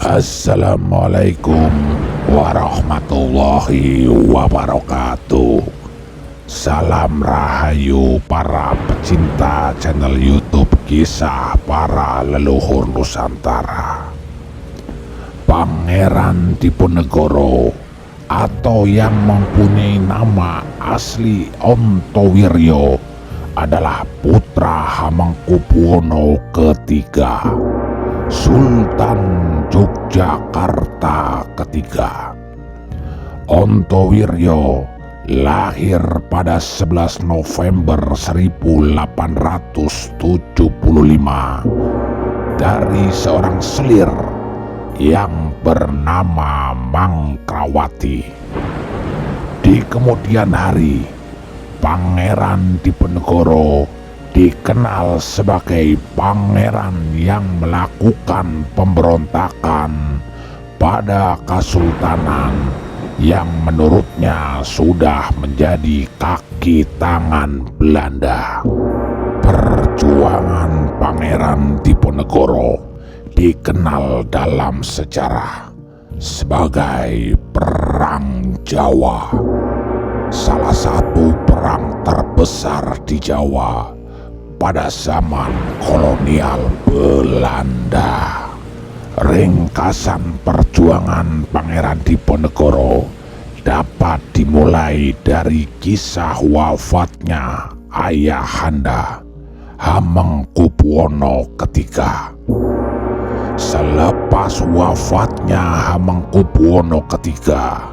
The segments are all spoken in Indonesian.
Assalamualaikum warahmatullahi wabarakatuh. Salam rahayu para pecinta channel YouTube Kisah Para Leluhur Nusantara. Pangeran Diponegoro atau yang mempunyai nama asli Ontowiryo adalah putra Hamengkubuwono III, Sultan Yogyakarta ketiga. Ontowiryo lahir pada 11 November 1875 dari seorang selir yang bernama Mangkrawati. Di kemudian hari, Pangeran Diponegoro dikenal sebagai pangeran yang melakukan pemberontakan pada kesultanan yang menurutnya sudah menjadi kaki tangan Belanda. Perjuangan Pangeran Diponegoro dikenal dalam sejarah sebagai Perang Jawa, salah satu perang terbesar di Jawa pada zaman kolonial Belanda. Ringkasan perjuangan Pangeran Diponegoro dapat dimulai dari kisah wafatnya ayahanda Hamengkubuwono III. Selepas wafatnya Hamengkubuwono III,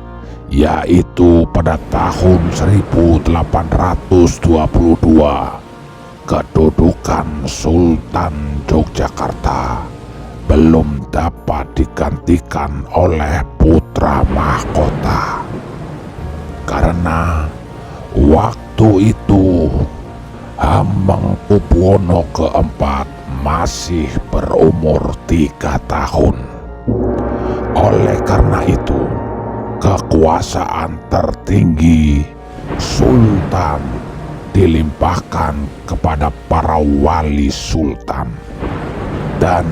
yaitu pada tahun 1822, kedudukan Sultan Yogyakarta belum dapat digantikan oleh putra mahkota. Karena waktu itu Hamengkubuwono IV masih berumur 3 tahun. Oleh karena itu, kekuasaan tertinggi Sultan dilimpahkan kepada para wali sultan, dan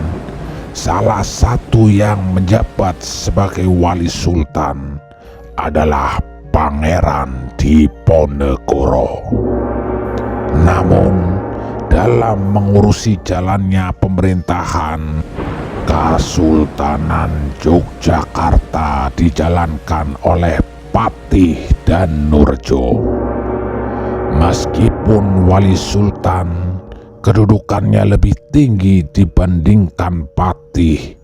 salah satu yang menjabat sebagai wali sultan adalah Pangeran Diponegoro. Namun dalam mengurusi jalannya pemerintahan, Kesultanan Yogyakarta dijalankan oleh Patih dan Nurjo. Meskipun wali sultan kedudukannya lebih tinggi dibandingkan Patih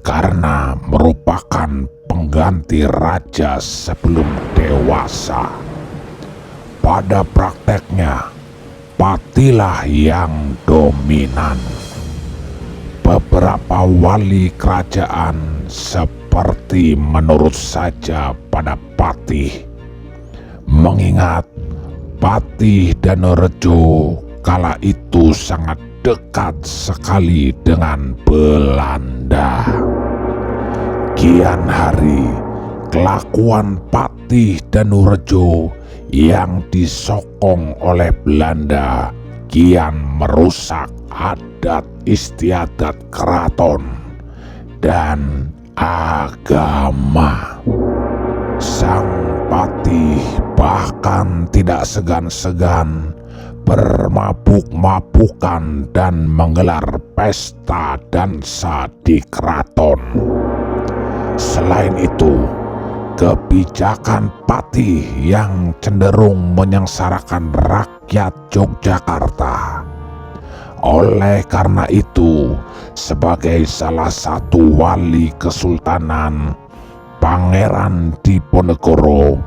karena merupakan pengganti raja sebelum dewasa, pada prakteknya Patihlah yang dominan. Beberapa wali kerajaan seperti menurut saja pada Patih, mengingat Patih dan Nurjo kala itu sangat dekat sekali dengan Belanda. Kian hari, kelakuan Patih dan Nurjo yang disokong oleh Belanda kian merusak adat istiadat keraton dan agama. Sang Patih bahkan tidak segan-segan bermabuk-mabukan dan menggelar pesta dansa di keraton. Selain itu, kebijakan Patih yang cenderung menyengsarakan rakyat Yogyakarta. Oleh karena itu, sebagai salah satu wali kesultanan, Pangeran Diponegoro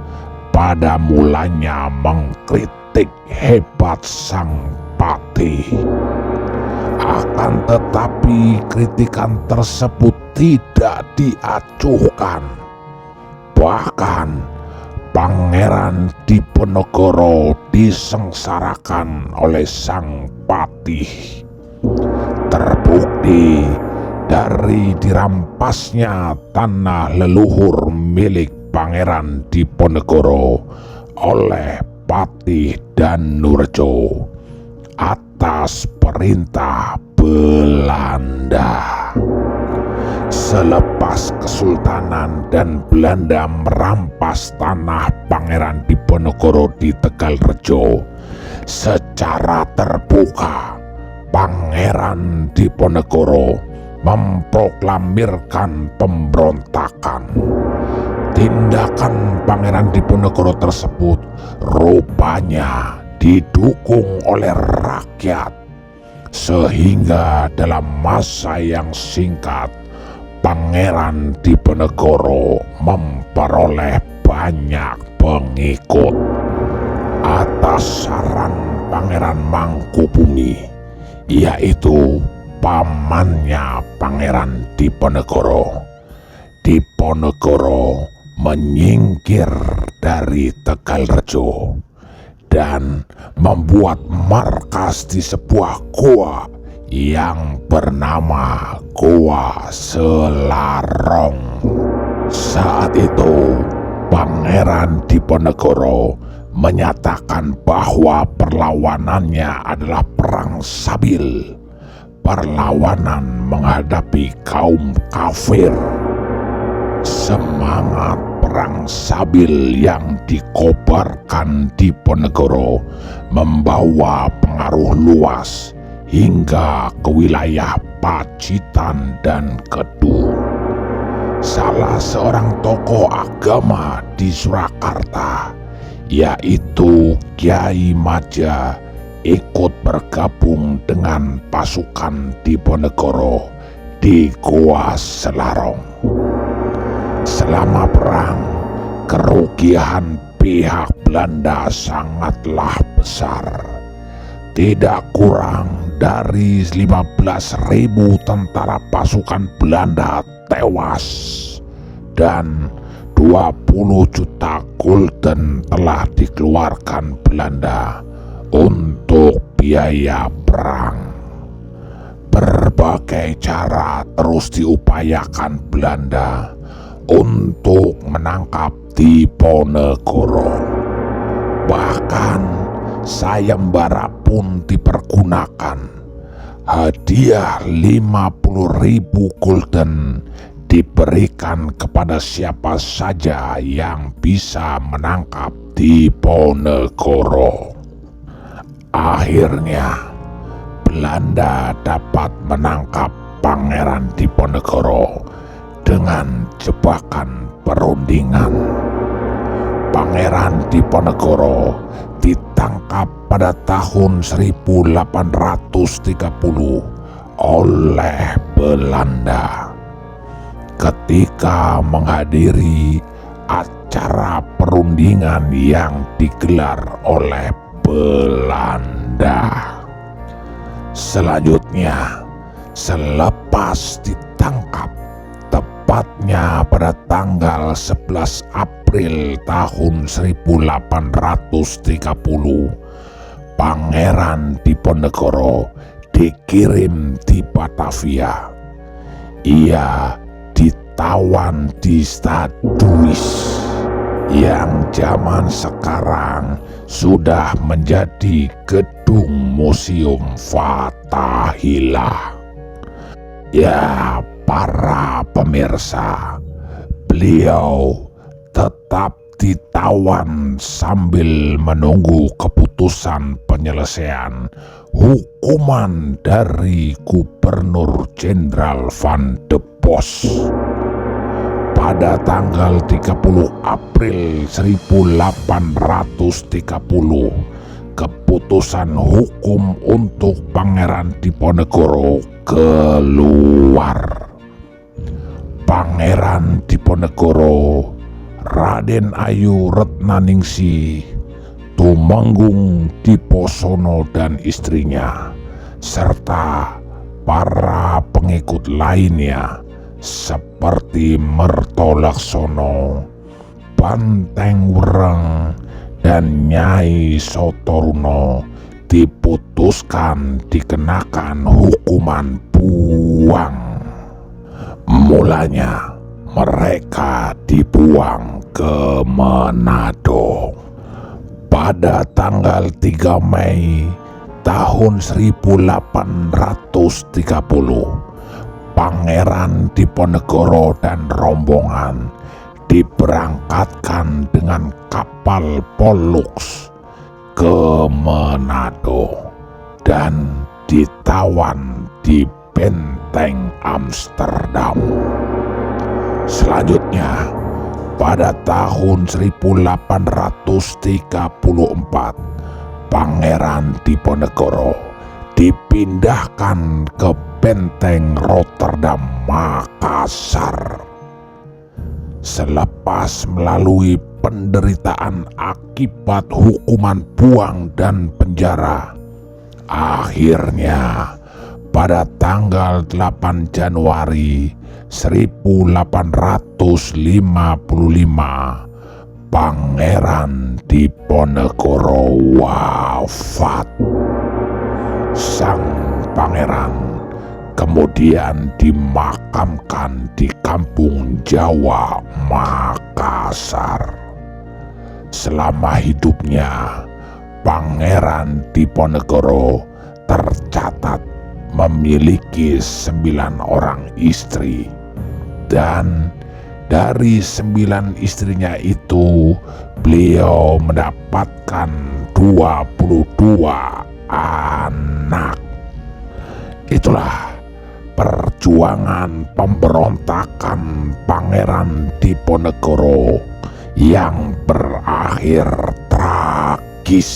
pada mulanya mengkritik hebat sang Patih. Akan tetapi kritikan tersebut tidak diacuhkan. Bahkan Pangeran Diponegoro disengsarakan oleh sang Patih. Terbukti dari dirampasnya tanah leluhur milik Pangeran Diponegoro oleh Patih dan Nurjo atas perintah Belanda. Selepas Kesultanan dan Belanda merampas tanah Pangeran Diponegoro di Tegalrejo, secara terbuka Pangeran Diponegoro memproklamirkan pemberontakan. Tindakan Pangeran Diponegoro tersebut rupanya didukung oleh rakyat, sehingga dalam masa yang singkat Pangeran Diponegoro memperoleh banyak pengikut. Atas saran Pangeran Mangkubumi, yaitu pamannya Pangeran Diponegoro, Diponegoro menyingkir dari Tegalrejo dan membuat markas di sebuah goa yang bernama Goa Selarong. Saat itu Pangeran Diponegoro menyatakan bahwa perlawanannya adalah perang sabil, perlawanan menghadapi kaum kafir. Semangat perang sabil yang dikobarkan Diponegoro membawa pengaruh luas hingga ke wilayah Pacitan dan Kedu. Salah seorang tokoh agama di Surakarta, yaitu Kyai Maja, ikut bergabung dengan pasukan Diponegoro di Goa Selarong. Selama perang, kerugian pihak Belanda sangatlah besar. Tidak kurang dari 15.000 tentara pasukan Belanda tewas dan 20 juta gulden telah dikeluarkan Belanda untuk biaya perang. Berbagai cara terus diupayakan Belanda untuk menangkap Diponegoro. Bahkan sayembara pun dipergunakan. Hadiah 50.000 gulden diberikan kepada siapa saja yang bisa menangkap Diponegoro. Akhirnya Belanda dapat menangkap Pangeran Diponegoro dengan jebakan perundingan. Pangeran Diponegoro ditangkap pada tahun 1830 oleh Belanda ketika menghadiri acara perundingan yang digelar oleh Belanda. Selanjutnya, selepas ditangkap tepatnya pada tanggal 11 April tahun 1830, Pangeran Diponegoro dikirim di Batavia. Ia ditawan di Staduis yang zaman sekarang sudah menjadi gedung Museum Fathahillah. Ya, para pemirsa, beliau tetap ditawan sambil menunggu keputusan penyelesaian hukuman dari Gubernur Jenderal Van de Bos. Pada tanggal 30 April 1830, keputusan hukum untuk Pangeran Diponegoro keluar. Pangeran Diponegoro, Raden Ayu Retnaningsih, Tumenggung Diposono dan istrinya, serta para pengikut lainnya seperti Mertolaksono, Banteng Wereng, dan Nyai Sotoruno diputuskan dikenakan hukuman buang. Mulanya mereka dibuang ke Manado. Pada tanggal 3 Mei tahun 1830, Pangeran Diponegoro dan rombongan diberangkatkan dengan kapal Pollux ke Manado dan ditawan di Benteng Amsterdam. Selanjutnya, pada tahun 1834, Pangeran Diponegoro dipindahkan ke Benteng Rotterdam, Makassar. Selepas melalui penderitaan akibat hukuman buang dan penjara, akhirnya pada tanggal 8 Januari 1855, Pangeran Diponegoro wafat. Sang pangeran kemudian dimakamkan di Kampung Jawa, Makassar. Selama hidupnya, Pangeran Diponegoro tercatat memiliki 9 orang istri, dan dari 9 istrinya itu beliau mendapatkan 22 anak. Itulah perjuangan pemberontakan Pangeran Diponegoro yang berakhir tragis.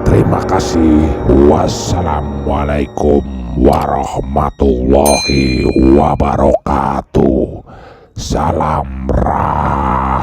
Terima kasih. Wassalamualaikum warahmatullahi wabarakatuh. Salam Rahayu.